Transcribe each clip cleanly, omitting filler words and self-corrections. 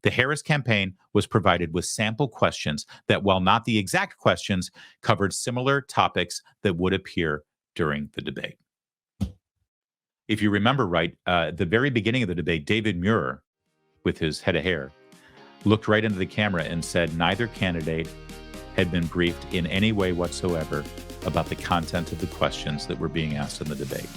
The Harris campaign was provided with sample questions that, while not the exact questions, covered similar topics that would appear during the debate. If you remember right, at the very beginning of the debate, David Muir, with his head of hair, looked right into the camera and said neither candidate had been briefed in any way whatsoever about the content of the questions that were being asked in the debate.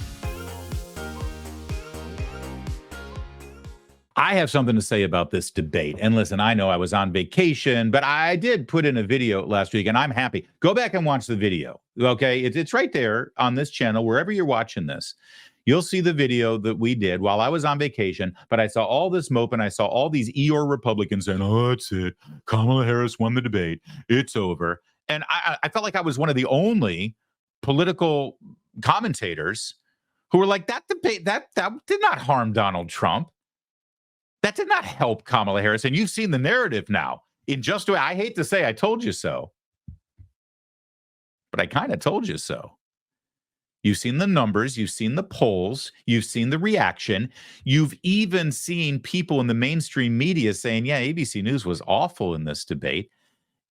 I have something to say about this debate. And listen, I know I was on vacation, but I did put in a video last week, and I'm happy. Go back and watch the video, okay? It's right there on this channel, wherever you're watching this. You'll see the video that we did while I was on vacation, but I saw all this mope, and I saw all these Eeyore Republicans saying, oh, that's it. Kamala Harris won the debate. It's over. And I felt like I was one of the only political commentators who were like, that debate, that did not harm Donald Trump. That did not help Kamala Harris. And you've seen the narrative now. In just a way, I hate to say I told you so, but I kind of told you so. You've seen the numbers, you've seen the polls, you've seen the reaction. You've even seen people in the mainstream media saying, yeah, ABC News was awful in this debate.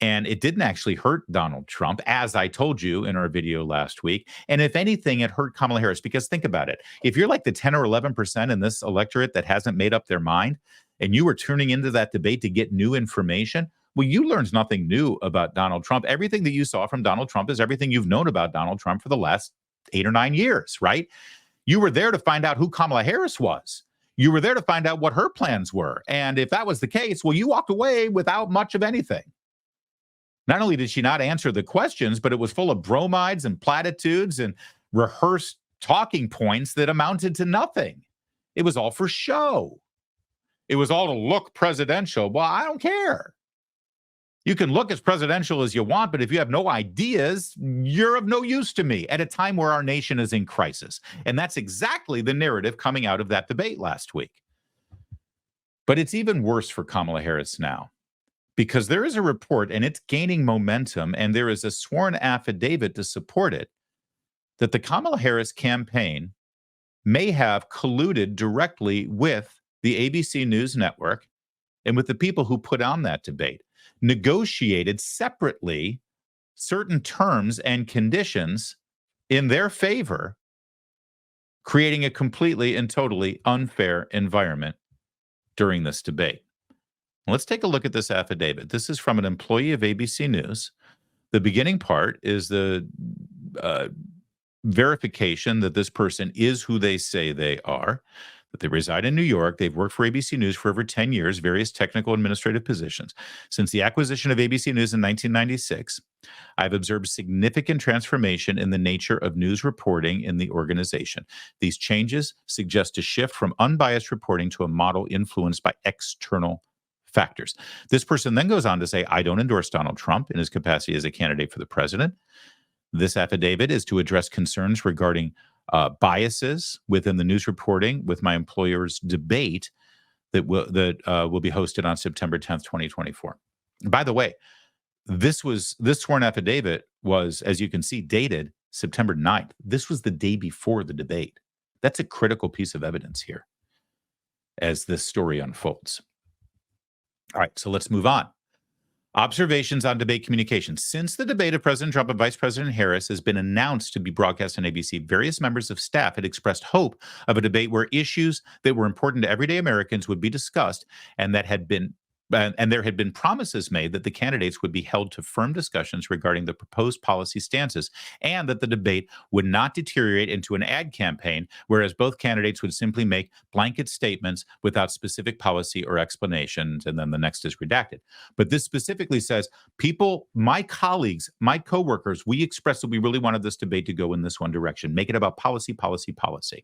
And it didn't actually hurt Donald Trump, as I told you in our video last week. And if anything, it hurt Kamala Harris, because think about it. If you're like the 10 or 11% in this electorate that hasn't made up their mind, and you were tuning into that debate to get new information, well, you learned nothing new about Donald Trump. Everything that you saw from Donald Trump is everything you've known about Donald Trump for the last 8 or 9 years, right? You were there to find out who Kamala Harris was. You were there to find out what her plans were. And if that was the case, well, you walked away without much of anything. Not only did she not answer the questions, but it was full of bromides and platitudes and rehearsed talking points that amounted to nothing. It was all for show. It was all to look presidential. Well, I don't care. You can look as presidential as you want, but if you have no ideas, you're of no use to me at a time where our nation is in crisis. And that's exactly the narrative coming out of that debate last week. But it's even worse for Kamala Harris now, because there is a report, and it's gaining momentum, and there is a sworn affidavit to support it, that the Kamala Harris campaign may have colluded directly with the ABC News Network and with the people who put on that debate, negotiated separately certain terms and conditions in their favor, creating a completely and totally unfair environment during this debate. Let's take a look at this affidavit. This is from an employee of ABC News. The beginning part is the verification that this person is who they say they are, that they reside in New York. They've worked for ABC News for over 10 years, various technical administrative positions. Since the acquisition of ABC News in 1996, I've observed significant transformation in the nature of news reporting in the organization. These changes suggest a shift from unbiased reporting to a model influenced by external factors. This person then goes on to say, I don't endorse Donald Trump in his capacity as a candidate for the president. This affidavit is to address concerns regarding biases within the news reporting with my employer's debate that will be hosted on September 10th, 2024. By the way, this sworn affidavit was, as you can see, dated September 9th. This was the day before the debate. That's a critical piece of evidence here as this story unfolds. All right, so let's move on. Observations on debate communication. Since the debate of President Trump and Vice President Harris has been announced to be broadcast on ABC, various members of staff had expressed hope of a debate where issues that were important to everyday Americans would be discussed, and there had been promises made that the candidates would be held to firm discussions regarding the proposed policy stances, and that the debate would not deteriorate into an ad campaign, whereas both candidates would simply make blanket statements without specific policy or explanations, and then the next is redacted. But this specifically says, people, my colleagues, my coworkers, we expressed that we really wanted this debate to go in this one direction. Make it about policy, policy, policy.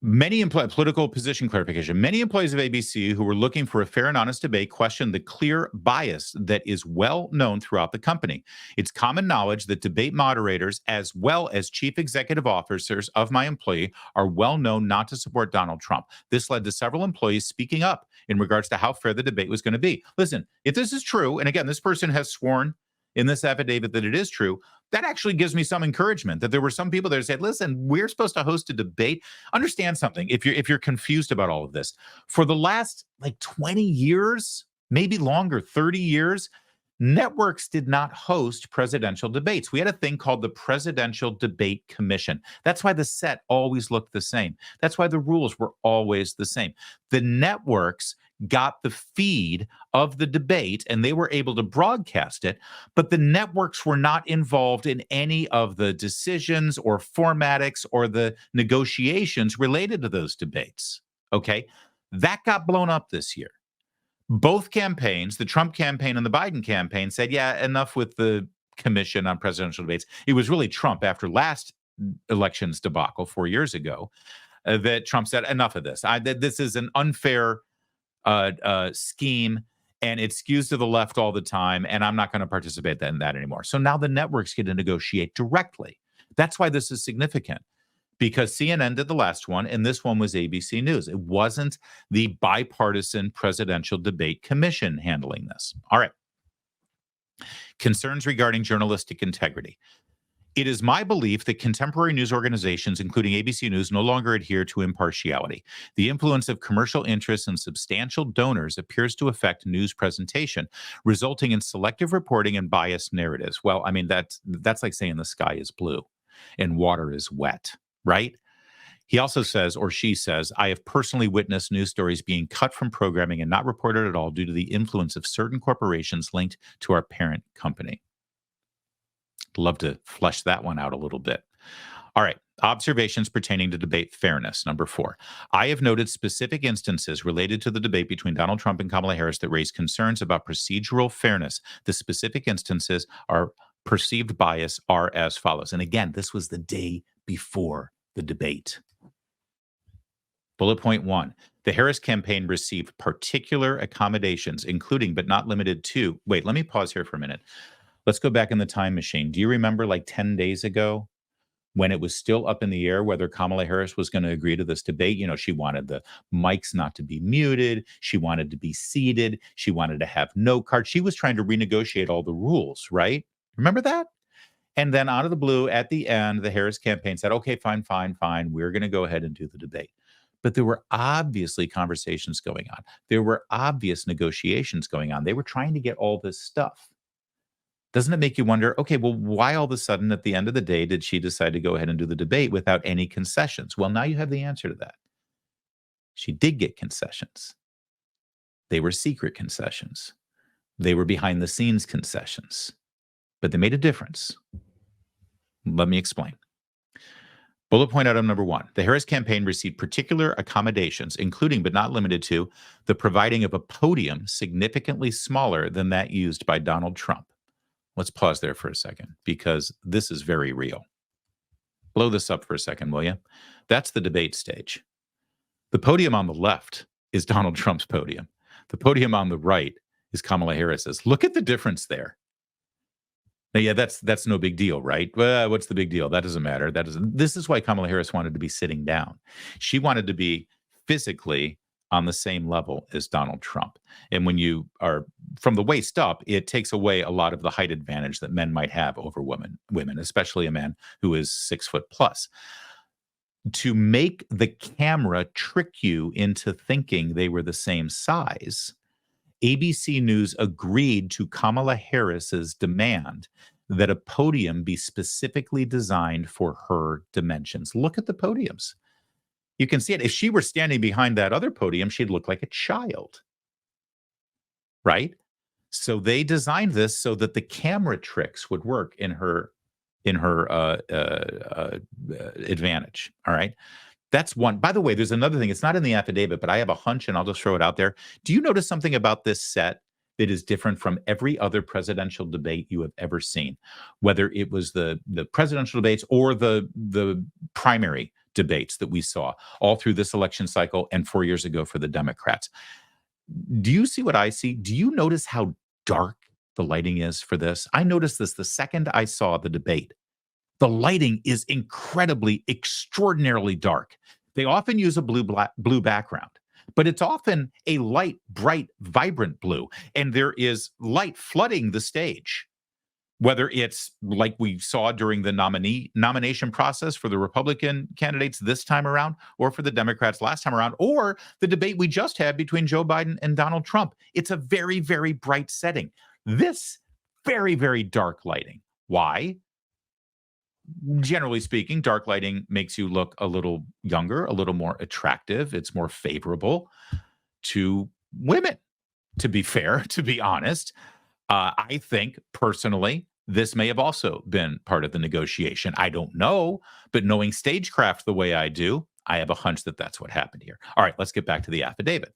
Political position clarification. Many employees of ABC who were looking for a fair and honest debate questioned the clear bias that is well known throughout the company. It's common knowledge that debate moderators, as well as chief executive officers of my employee, are well known not to support Donald Trump. This led to several employees speaking up in regards to how fair the debate was going to be. Listen, if this is true, and again, this person has sworn in this affidavit that it is true, that actually gives me some encouragement that there were some people that said, listen, we're supposed to host a debate. Understand something, if you're confused about all of this, for the last like 20 years, maybe longer, 30 years, networks did not host presidential debates. We had a thing called the Presidential Debate Commission. That's why the set always looked the same. That's why the rules were always the same. The networks got the feed of the debate and they were able to broadcast it, but the networks were not involved in any of the decisions or formatics or the negotiations related to those debates. Okay? That got blown up this year. Both campaigns, the Trump campaign and the Biden campaign, said, yeah, enough with the commission on presidential debates. It was really Trump after last election's debacle 4 years ago that Trump said, enough of this. This is an unfair scheme, and it skews to the left all the time, and I'm not going to participate in that anymore. So now the networks get to negotiate directly. That's why this is significant. Because CNN did the last one, and this one was ABC News. It wasn't the bipartisan presidential debate commission handling this. All right. Concerns regarding journalistic integrity. It is my belief that contemporary news organizations, including ABC News, no longer adhere to impartiality. The influence of commercial interests and substantial donors appears to affect news presentation, resulting in selective reporting and biased narratives. Well, I mean, that's like saying the sky is blue and water is wet. Right? He also says, or she says, I have personally witnessed news stories being cut from programming and not reported at all due to the influence of certain corporations linked to our parent company. Love to flesh that one out a little bit. All right. Observations pertaining to debate fairness. Number 4. I have noted specific instances related to the debate between Donald Trump and Kamala Harris that raise concerns about procedural fairness. The specific instances are perceived bias are as follows. And again, this was the day before the debate. Bullet point 1. The Harris campaign received particular accommodations, including but not limited to. Wait, let me pause here for a minute. Let's go back in the time machine. Do you remember like 10 days ago when it was still up in the air whether Kamala Harris was going to agree to this debate? You know, she wanted the mics not to be muted. She wanted to be seated. She wanted to have no card. She was trying to renegotiate all the rules, right? Remember that? And then out of the blue, at the end, the Harris campaign said, okay, fine. We're going to go ahead and do the debate. But there were obviously conversations going on. There were obvious negotiations going on. They were trying to get all this stuff. Doesn't it make you wonder, okay, well, why all of a sudden at the end of the day did she decide to go ahead and do the debate without any concessions? Well, now you have the answer to that. She did get concessions. They were secret concessions. They were behind the scenes concessions. But they made a difference. Let me explain. Bullet point item number 1. The Harris campaign received particular accommodations, including but not limited to the providing of a podium significantly smaller than that used by Donald Trump. Let's pause there for a second because this is very real. Blow this up for a second, will you? That's the debate stage. The podium on the left is Donald Trump's podium. The podium on the right is Kamala Harris's. Look at the difference there. Now, yeah, that's no big deal, right? Well, what's the big deal? That doesn't matter. This is why Kamala Harris wanted to be sitting down. She wanted to be physically on the same level as Donald Trump. And when you are from the waist up, it takes away a lot of the height advantage that men might have over women, especially a man who is 6 foot plus. To make the camera trick you into thinking they were the same size, ABC News agreed to Kamala Harris's demand that a podium be specifically designed for her dimensions. Look at the podiums. You can see it. If she were standing behind that other podium, she'd look like a child, right? So they designed this so that the camera tricks would work in her advantage. All right. That's one. By the way, there's another thing. It's not in the affidavit, but I have a hunch and I'll just throw it out there. Do you notice something about this set that is different from every other presidential debate you have ever seen, whether it was the presidential debates or the primary debates that we saw all through this election cycle and 4 years ago for the Democrats? Do you see what I see? Do you notice how dark the lighting is for this? I noticed this the second I saw the debate. The lighting is incredibly, extraordinarily dark. They often use a blue background, but it's often a light, bright, vibrant blue. And there is light flooding the stage. whether it's like we saw during the nomination process for the Republican candidates this time around, or for the Democrats last time around, or the debate we just had between Joe Biden and Donald Trump. It's a very, very bright setting. This, very, very dark lighting. Why? Generally speaking, dark lighting makes you look a little younger, a little more attractive. It's more favorable to women, to be fair, to be honest. I think personally, this may have also been part of the negotiation. I don't know, but knowing stagecraft the way I do, I have a hunch that that's what happened here. All right, let's get back to the affidavit.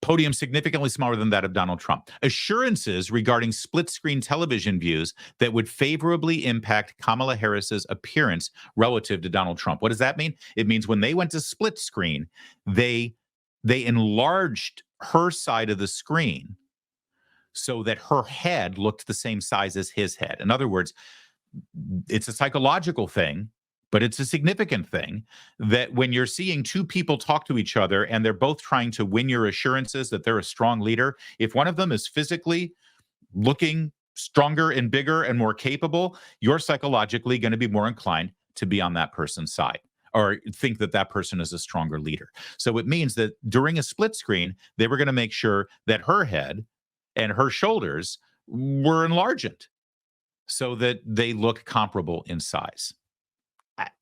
Podium significantly smaller than that of Donald Trump. Assurances regarding split-screen television views that would favorably impact Kamala Harris's appearance relative to Donald Trump. What does that mean? It means when they went to split screen, they enlarged her side of the screen so that her head looked the same size as his head. In other words, it's a psychological thing, but it's a significant thing that when you're seeing two people talk to each other and they're both trying to win your assurances that they're a strong leader, if one of them is physically looking stronger and bigger and more capable, you're psychologically going to be more inclined to be on that person's side or think that that person is a stronger leader. So it means that during a split screen, they were going to make sure that her head and her shoulders were enlarged so that they look comparable in size.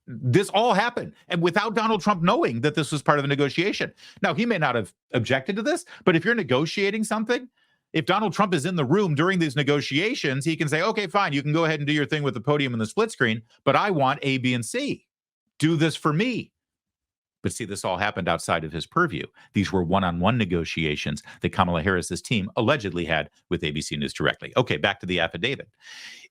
This all happened, and without Donald Trump knowing that this was part of the negotiation. Now, he may not have objected to this, but if you're negotiating something, if Donald Trump is in the room during these negotiations, he can say, okay, fine, you can go ahead and do your thing with the podium and the split screen, but I want A, B, and C. Do this for me. But see, this all happened outside of his purview. These were one-on-one negotiations that Kamala Harris's team allegedly had with ABC News directly. Okay, back to the affidavit.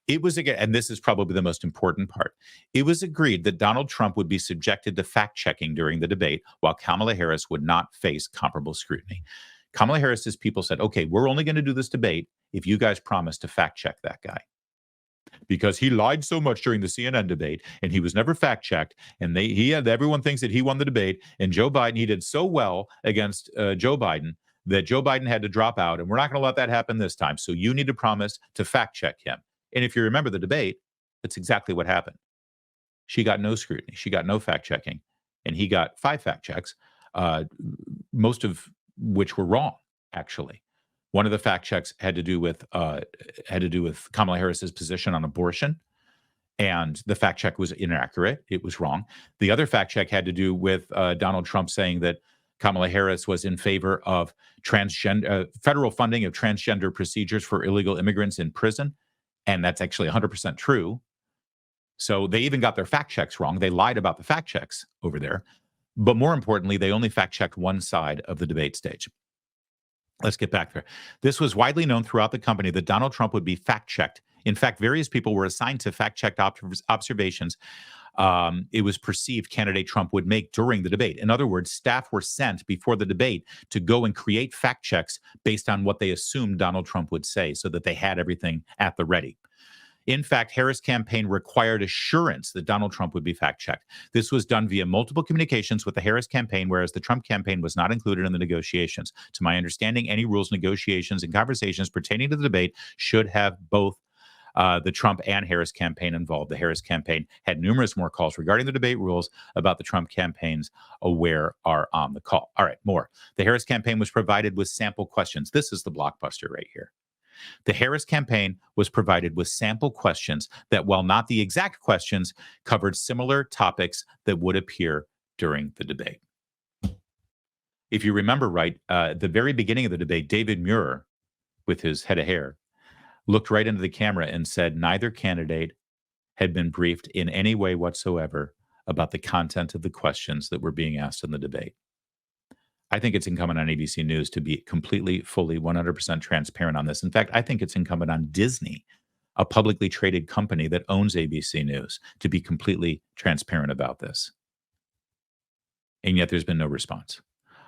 It was, again, and this is probably the most important part, it was agreed that Donald Trump would be subjected to fact-checking during the debate, while Kamala Harris would not face comparable scrutiny. Kamala Harris's people said, okay, we're only going to do this debate if you guys promise to fact-check that guy. Because he lied so much during the CNN debate, and he was never fact-checked, and everyone thinks that he won the debate, and Joe Biden, he did so well against Joe Biden that Joe Biden had to drop out, and we're not going to let that happen this time. So you need to promise to fact-check him. And if you remember the debate, that's exactly what happened. She got no scrutiny. She got no fact-checking, and he got 5 fact-checks, most of which were wrong, actually. One of the fact checks had to do with Kamala Harris's position on abortion, and the fact check was inaccurate. It was wrong. The other fact check had to do with Donald Trump saying that Kamala Harris was in favor of federal funding of transgender procedures for illegal immigrants in prison, and that's actually 100% true. So they even got their fact checks wrong. They lied about the fact checks over there. But more importantly, they only fact checked one side of the debate stage. Let's get back there. This was widely known throughout the company that Donald Trump would be fact-checked. In fact, various people were assigned to fact-checked observations it was perceived candidate Trump would make during the debate. In other words, staff were sent before the debate to go and create fact checks based on what they assumed Donald Trump would say so that they had everything at the ready. In fact, Harris' campaign required assurance that Donald Trump would be fact-checked. This was done via multiple communications with the Harris campaign, whereas the Trump campaign was not included in the negotiations. To my understanding, any rules, negotiations, and conversations pertaining to the debate should have both the Trump and Harris campaign involved. The Harris campaign had numerous more calls regarding the debate rules about the Trump campaign's aware are on the call. All right, more. The Harris campaign was provided with sample questions. This is the blockbuster right here. The Harris campaign was provided with sample questions that, while not the exact questions, covered similar topics that would appear during the debate. If you remember right, at the very beginning of the debate, David Muir, with his head of hair, looked right into the camera and said neither candidate had been briefed in any way whatsoever about the content of the questions that were being asked in the debate. I think it's incumbent on ABC News to be completely, fully, 100% transparent on this. In fact, I think it's incumbent on Disney, a publicly traded company that owns ABC News, to be completely transparent about this. And yet there's been no response.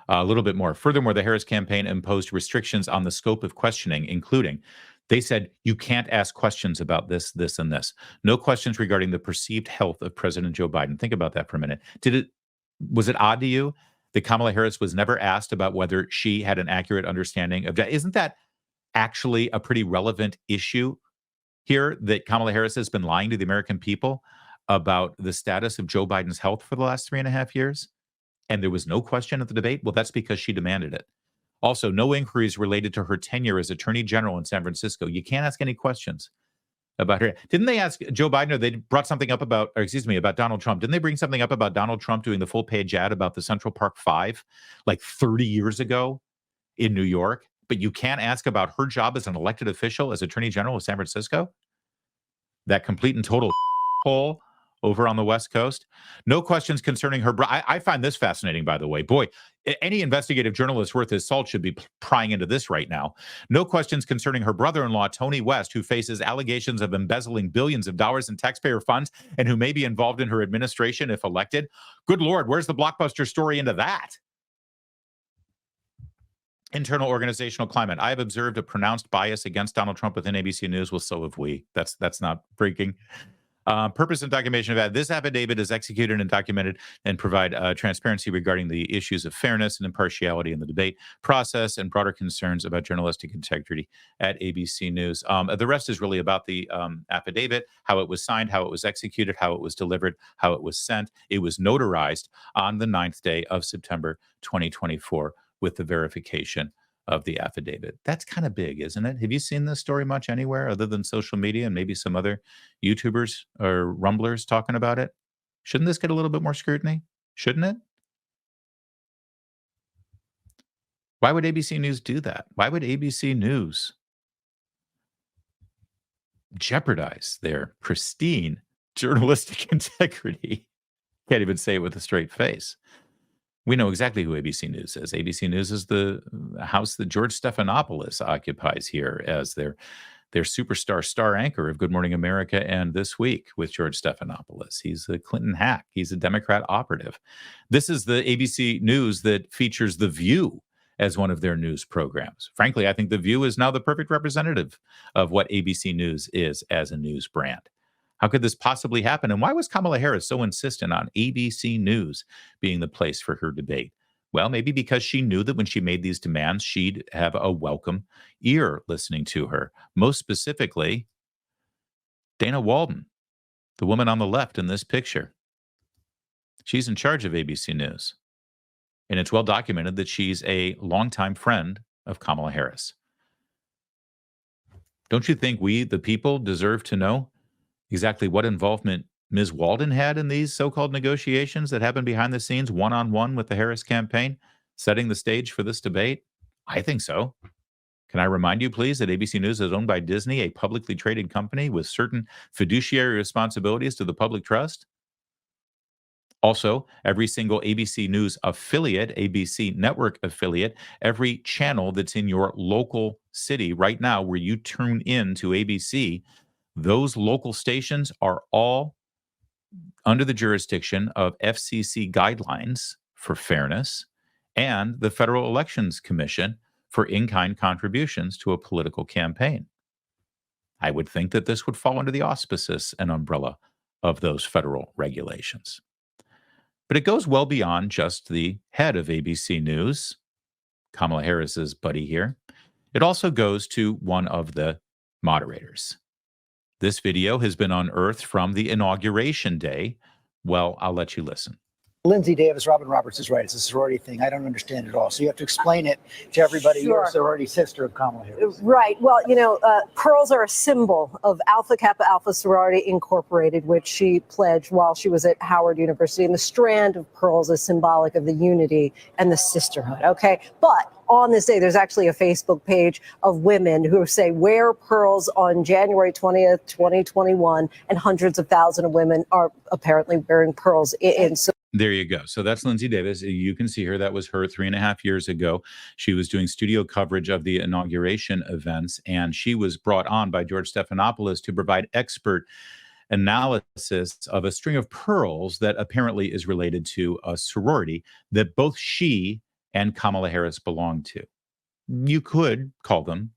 A little bit more. Furthermore, the Harris campaign imposed restrictions on the scope of questioning, including, they said, you can't ask questions about this, this, and this. No questions regarding the perceived health of President Joe Biden. Think about that for a minute. Was it odd to you that Kamala Harris was never asked about whether she had an accurate understanding of that? Isn't that actually a pretty relevant issue here that Kamala Harris has been lying to the American people about the status of Joe Biden's health for the last 3.5 years? And there was no question at the debate? Well, that's because she demanded it. Also, no inquiries related to her tenure as Attorney General in San Francisco. You can't ask any questions about her. Didn't they ask Joe Biden, or they brought something up about, or excuse me, about Donald Trump? Didn't they bring something up about Donald Trump doing the full page ad about the Central Park Five like 30 years ago in New York? But you can't ask about her job as an elected official as Attorney General of San Francisco? That complete and total hole over on the West Coast. No questions concerning her. I find this fascinating, by the way. Boy, any investigative journalist worth his salt should be prying into this right now. No questions concerning her brother-in-law, Tony West, who faces allegations of embezzling billions of dollars in taxpayer funds and who may be involved in her administration if elected. Good Lord, where's the blockbuster story into that? Internal organizational climate. I have observed a pronounced bias against Donald Trump within ABC News. Well, so have we. That's not breaking. Purpose and documentation of that. This affidavit is executed and documented and provide transparency regarding the issues of fairness and impartiality in the debate process and broader concerns about journalistic integrity at ABC News. The rest is really about the affidavit, how it was signed, how it was executed, how it was delivered, how it was sent. It was notarized on the 9th day of September 2024 with the verification of the affidavit. That's kind of big, isn't it? Have you seen this story much anywhere other than social media and maybe some other YouTubers or Rumblers talking about it? Shouldn't this get a little bit more scrutiny? Shouldn't it? Why would ABC News do that? Why would ABC News jeopardize their pristine journalistic integrity? Can't even say it with a straight face. We know exactly who ABC News is. ABC News is the house that George Stephanopoulos occupies here as their superstar star anchor of Good Morning America and This Week with George Stephanopoulos. He's a Clinton hack. He's a Democrat operative. This is the ABC News that features The View as one of their news programs. Frankly, I think The View is now the perfect representative of what ABC News is as a news brand. How could this possibly happen? And why was Kamala Harris so insistent on ABC News being the place for her debate? Well, maybe because she knew that when she made these demands, she'd have a welcome ear listening to her. Most specifically, Dana Walden, the woman on the left in this picture. She's in charge of ABC News. And it's well documented that she's a longtime friend of Kamala Harris. Don't you think we, the people, deserve to know exactly what involvement Ms. Walden had in these so-called negotiations that happened behind the scenes, one-on-one with the Harris campaign, setting the stage for this debate? I think so. Can I remind you, please, that ABC News is owned by Disney, a publicly traded company with certain fiduciary responsibilities to the public trust? Also, every single ABC News affiliate, ABC network affiliate, every channel that's in your local city right now where you tune in to ABC, those local stations are all under the jurisdiction of FCC guidelines for fairness and the Federal Elections Commission for in-kind contributions to a political campaign. I would think that this would fall under the auspices and umbrella of those federal regulations. But it goes well beyond just the head of ABC News, Kamala Harris's buddy here. It also goes to one of the moderators. This video has been unearthed from the inauguration day. Well, I'll let you listen. Lindsay Davis, Robin Roberts is right. It's a sorority thing. I don't understand it all. So you have to explain it to everybody. Sure. You're a sorority sister of Kamala Harris. Right. Well, pearls are a symbol of Alpha Kappa Alpha Sorority Incorporated, which she pledged while she was at Howard University. And the strand of pearls is symbolic of the unity and the sisterhood. Okay. But on this day, there's actually a Facebook page of women who say wear pearls on January 20th, 2021, and hundreds of thousands of women are apparently wearing pearls There you go. So that's Lindsay Davis. You can see her. That was her 3.5 years ago. She was doing studio coverage of the inauguration events, and she was brought on by George Stephanopoulos to provide expert analysis of a string of pearls that apparently is related to a sorority that both she and Kamala Harris belong to. You could call them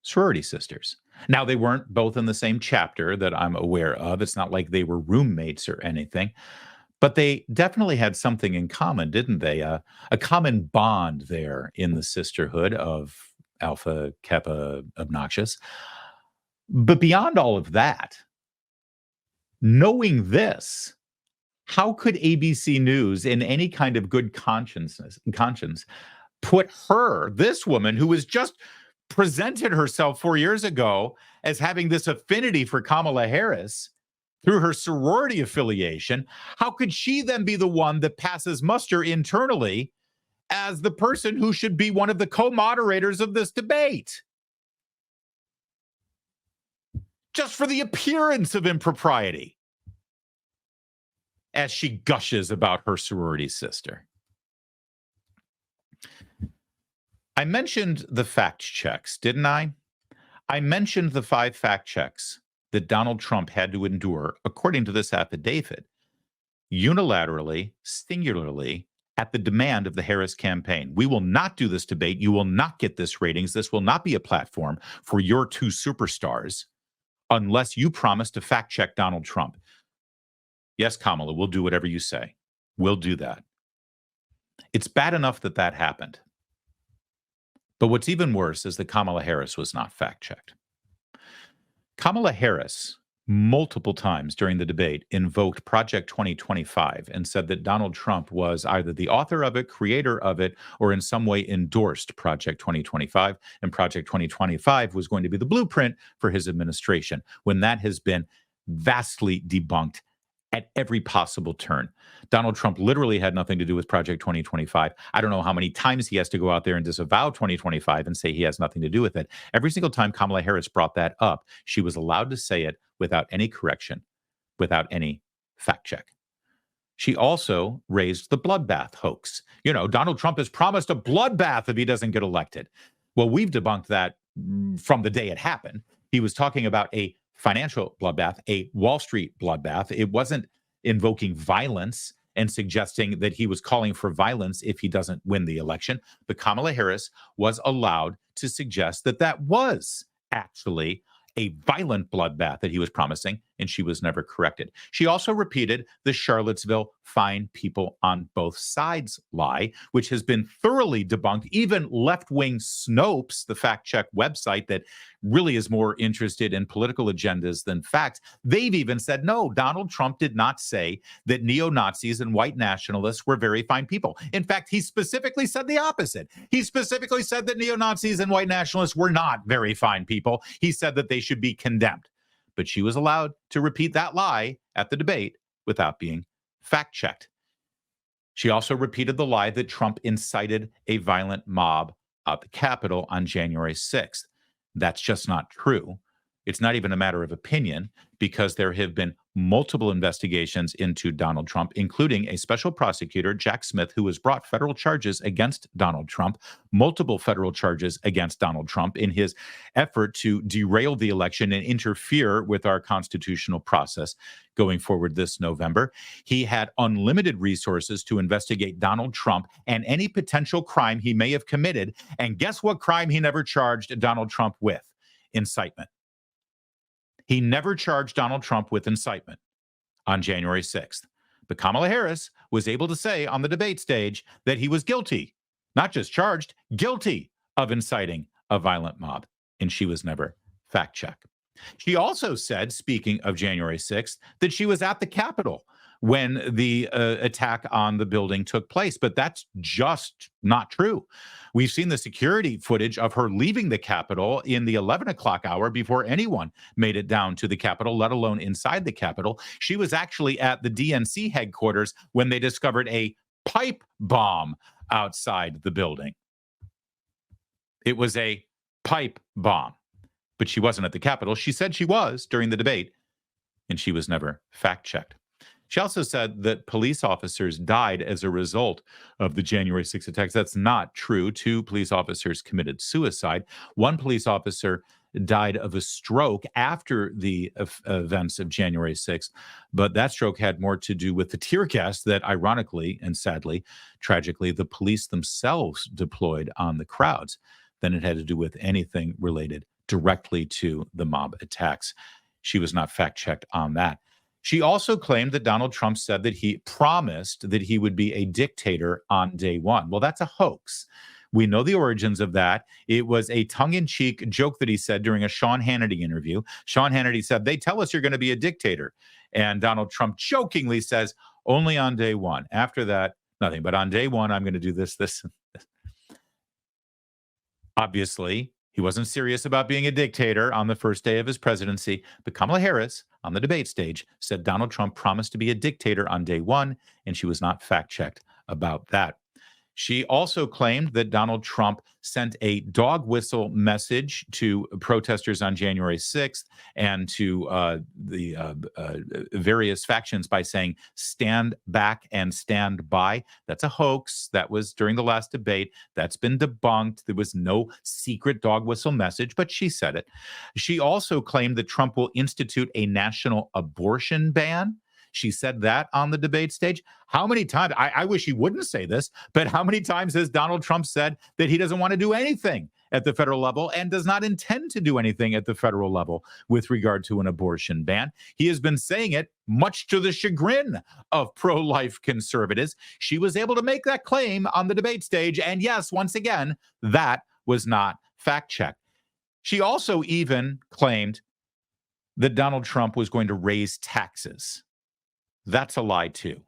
sorority sisters. Now, they weren't both in the same chapter that I'm aware of. It's not like they were roommates or anything, but they definitely had something in common, didn't they? A common bond there in the sisterhood of Alpha Kappa obnoxious. But beyond all of that, knowing this, how could ABC News, in any kind of good conscience, put her, this woman who was just presented herself 4 years ago as having this affinity for Kamala Harris through her sorority affiliation, how could she then be the one that passes muster internally as the person who should be one of the co-moderators of this debate? Just for the appearance of impropriety, as she gushes about her sorority sister. I mentioned the fact checks, didn't I? I mentioned the 5 fact checks that Donald Trump had to endure, according to this affidavit, unilaterally, singularly, at the demand of the Harris campaign. We will not do this debate. You will not get this ratings. This will not be a platform for your 2 superstars unless you promise to fact check Donald Trump. Yes, Kamala, we'll do whatever you say. We'll do that. It's bad enough that that happened. But what's even worse is that Kamala Harris was not fact-checked. Kamala Harris, multiple times during the debate, invoked Project 2025 and said that Donald Trump was either the author of it, creator of it, or in some way endorsed Project 2025. And Project 2025 was going to be the blueprint for his administration, when that has been vastly debunked at every possible turn. Donald Trump literally had nothing to do with Project 2025. I don't know how many times he has to go out there and disavow 2025 and say he has nothing to do with it. Every single time Kamala Harris brought that up, she was allowed to say it without any correction, without any fact check. She also raised the bloodbath hoax. You know, Donald Trump has promised a bloodbath if he doesn't get elected. Well, we've debunked that from the day it happened. He was talking about a financial bloodbath, a Wall Street bloodbath. It wasn't invoking violence and suggesting that he was calling for violence if he doesn't win the election. But Kamala Harris was allowed to suggest that that was actually a violent bloodbath that he was promising, and she was never corrected. She also repeated the Charlottesville fine people on both sides lie, which has been thoroughly debunked. Even left-wing Snopes, the fact-check website that really is more interested in political agendas than facts, they've even said, no, Donald Trump did not say that neo-Nazis and white nationalists were very fine people. In fact, he specifically said the opposite. He specifically said that neo-Nazis and white nationalists were not very fine people. He said that they should be condemned. But she was allowed to repeat that lie at the debate without being fact-checked. She also repeated the lie that Trump incited a violent mob at the Capitol on January 6th. That's just not true. It's not even a matter of opinion, because there have been multiple investigations into Donald Trump, including a special prosecutor, Jack Smith, who has brought federal charges against Donald Trump, multiple federal charges against Donald Trump in his effort to derail the election and interfere with our constitutional process going forward this November. He had unlimited resources to investigate Donald Trump and any potential crime he may have committed. And guess what crime he never charged Donald Trump with? Incitement. He never charged Donald Trump with incitement on January 6th. But Kamala Harris was able to say on the debate stage that he was guilty, not just charged, guilty of inciting a violent mob. And she was never fact-checked. She also said, speaking of January 6th, that she was at the Capitol when the attack on the building took place. But that's just not true. We've seen the security footage of her leaving the Capitol in the 11 o'clock hour before anyone made it down to the Capitol, let alone inside the Capitol. She was actually at the DNC headquarters when they discovered a pipe bomb outside the building. It was a pipe bomb, but she wasn't at the Capitol. She said she was during the debate, and she was never fact-checked. She also said that police officers died as a result of the January 6th attacks. That's not true. 2 police officers committed suicide. 1 police officer died of a stroke after the events of January 6th, but that stroke had more to do with the tear gas that, ironically and sadly, tragically, the police themselves deployed on the crowds than it had to do with anything related directly to the mob attacks. She was not fact-checked on that. She also claimed that Donald Trump said that he promised that he would be a dictator on day one. Well, that's a hoax. We know the origins of that. It was a tongue-in-cheek joke that he said during a Sean Hannity interview. Sean Hannity said, "They tell us you're going to be a dictator." And Donald Trump jokingly says, "Only on day one. After that, nothing. But on day one, I'm going to do this, this, and this." Obviously, he wasn't serious about being a dictator on the first day of his presidency. But Kamala Harris, on the debate stage, said Donald Trump promised to be a dictator on day one, and she was not fact-checked about that. She also claimed that Donald Trump sent a dog whistle message to protesters on January 6th and to the various factions by saying, "Stand back and stand by." That's a hoax. That was during the last debate. That's been debunked. There was no secret dog whistle message, but she said it. She also claimed that Trump will institute a national abortion ban. She said that on the debate stage. How many times? I wish he wouldn't say this, but how many times has Donald Trump said that he doesn't want to do anything at the federal level and does not intend to do anything at the federal level with regard to an abortion ban? He has been saying it much to the chagrin of pro-life conservatives. She was able to make that claim on the debate stage. And yes, once again, that was not fact-checked. She also even claimed that Donald Trump was going to raise taxes. That's a lie, too.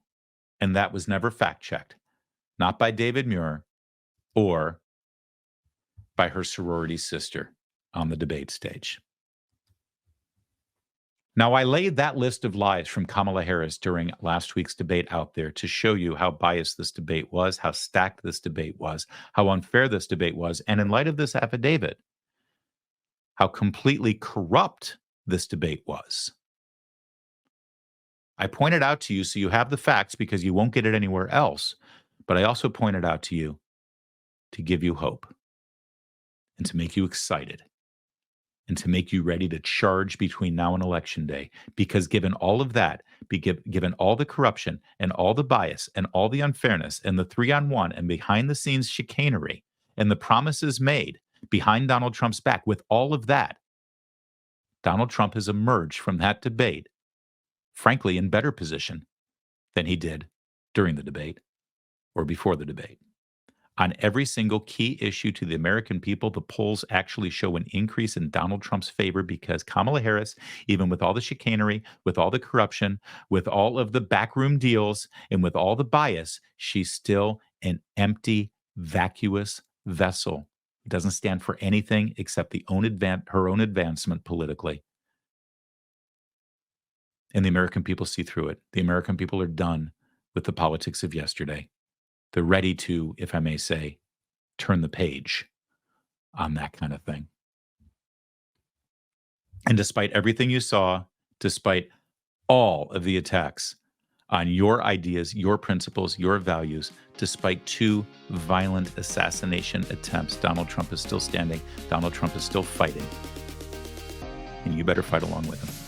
And that was never fact-checked, not by David Muir or by her sorority sister on the debate stage. Now, I laid that list of lies from Kamala Harris during last week's debate out there to show you how biased this debate was, how stacked this debate was, how unfair this debate was, and in light of this affidavit, how completely corrupt this debate was. I pointed out to you so you have the facts because you won't get it anywhere else. But I also pointed out to you to give you hope and to make you excited and to make you ready to charge between now and Election Day. Because given all of that, given all the corruption and all the bias and all the unfairness and the 3-on-1 and behind-the-scenes chicanery and the promises made behind Donald Trump's back, with all of that, Donald Trump has emerged from that debate frankly, in better position than he did during the debate or before the debate. On every single key issue to the American people, the polls actually show an increase in Donald Trump's favor because Kamala Harris, even with all the chicanery, with all the corruption, with all of the backroom deals, and with all the bias, she's still an empty, vacuous vessel. It doesn't stand for anything except her own advancement politically. And the American people see through it. The American people are done with the politics of yesterday. They're ready to, if I may say, turn the page on that kind of thing. And despite everything you saw, despite all of the attacks on your ideas, your principles, your values, despite 2 violent assassination attempts, Donald Trump is still standing. Donald Trump is still fighting. And you better fight along with him.